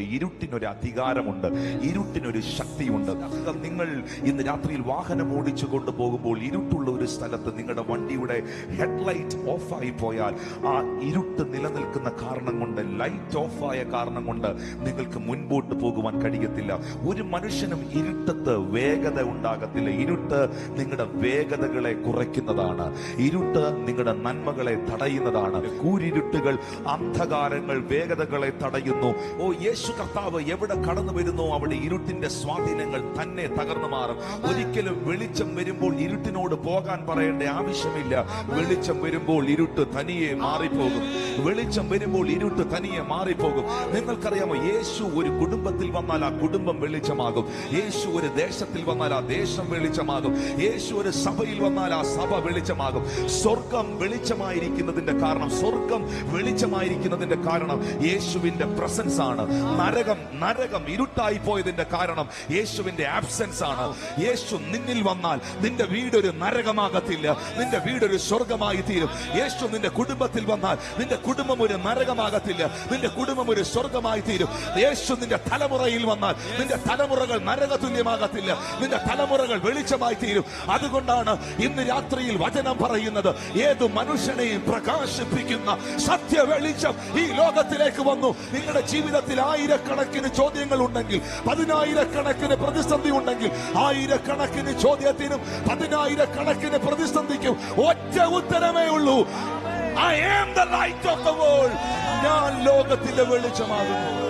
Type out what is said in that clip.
ഇരുട്ടിനൊരു അധികാരമുണ്ട്, ഇരുട്ടിനൊരു ശക്തിയുണ്ട്. നിങ്ങൾ ഇന്ന് രാത്രിയിൽ വാഹനം ഓടിച്ചു കൊണ്ടുപോകുമ്പോൾ ഇരുട്ടുള്ള ഒരു സ്ഥലത്ത് നിങ്ങളുടെ വണ്ടിയുടെ ഹെഡ്ലൈറ്റ് ഓഫായി പോയാൽ ആ ഇരുട്ട് നിലനിൽക്കുന്ന കാരണം കൊണ്ട്, ലൈറ്റ് ഓഫായ കാരണം കൊണ്ട് നിങ്ങൾക്ക് മുൻപോട്ട് പോകുവാൻ കഴിയത്തില്ല. ഒരു മനുഷ്യനും ഇരുട്ടത്ത് വേഗത ഉണ്ടാകത്തില്ല. ഇരുട്ട് നിങ്ങളുടെ വേഗതകളെ കുറയ്ക്കുന്നതാണ്. ഇരുട്ട് നിങ്ങളുടെ നന്മകളെ തടയുന്നതാണ്. കൂരിരുട്ടുകൾ, അന്ധകാരങ്ങൾ വേഗതകളെ തടയുന്നു. യേശു കർത്താവ് എവിടെ കടന്നു വരുന്നോ അവിടെ ഇരുട്ടിന്റെ സ്വാധീനങ്ങൾ തന്നെ തകർന്നു മാറും. ഒരിക്കലും വെളിച്ചം വരുമ്പോൾ ഇരുട്ടിനോട് പോകാൻ പറയേണ്ട ആവശ്യമില്ല. വെളിച്ചം വരുമ്പോൾ ഇരുട്ട് തനിയെ മാറിപ്പോകും. വെളിച്ചം വരുമ്പോൾ ഇരുട്ട് തനിയെ മാറിപ്പോകും. നിങ്ങൾക്കറിയാമോ, യേശു ഒരു കുടുംബത്തിൽ വന്നാൽ ആ കുടുംബം വെളിച്ചമാകും. യേശു ഒരു ദേശത്തിൽ വന്നാൽ ആ ദേശം വെളിച്ചമാകും. യേശു ഒരു സഭയിൽ വന്നാൽ ആ സഭ വെളിച്ചമാകും. സ്വർഗം വെളിച്ചമായിരിക്കുന്നതിന്റെ കാരണം, സ്വർഗം വെളിച്ചമായിരിക്കുന്നതിന്റെ കാരണം യേശുവിന്റെ പ്രസൻസ് ആണ്. നരകം ഇരുട്ടായി പോയതിന്റെ കാരണം യേശുവിന്റെ ആബ്സെൻസ് ആണ്. യേശു നിന്നിൽ വന്നാൽ നിന്റെ വീടൊരു നരകമാകത്തില്ല, നിന്റെ വീടൊരു സ്വർഗമായി തീരും. യേശു നിന്റെ കുടുംബത്തിൽ വന്നാൽ നിന്റെ കുടുംബം ഒരു നരകമാകത്തില്ല, നിന്റെ കുടുംബം ഒരു സ്വർഗമായി തീരും. യേശു നിന്റെ തലമുറയിൽ വന്നാൽ നിന്റെ തലമുറകൾ നരകതുല്യമാകത്തില്ല, നിന്റെ തലമുറകൾ വെളിച്ചമായി തീരും. അതുകൊണ്ടാണ് ഇന്ന് രാത്രിയിൽ വചനം പറയുന്നത്, ഏതു മനുഷ്യനെയും പ്രകാശിപ്പിക്കുന്ന സത്യ വെളിച്ചം ഈ ലോകത്തിലേക്ക് വന്നു. നിങ്ങളുടെ ജീവിതത്തിൽ ആയിരക്കണക്കിന് ചോദ്യങ്ങൾ ഉണ്ടെങ്കിൽ, പതിനായിരക്കണക്കിന് പ്രതിസന്ധി ഉണ്ടെങ്കിൽ, ആയിരക്കണക്കിന് ചോദ്യത്തിനും പതിനായിരക്കണക്കിന് പ്രതിസന്ധിക്കും ഒറ്റ ഉത്തരമേ ഉള്ളൂ. I am the light of the world. ഞാൻ ലോകത്തിന്റെ വെളിച്ചമാകുന്നു.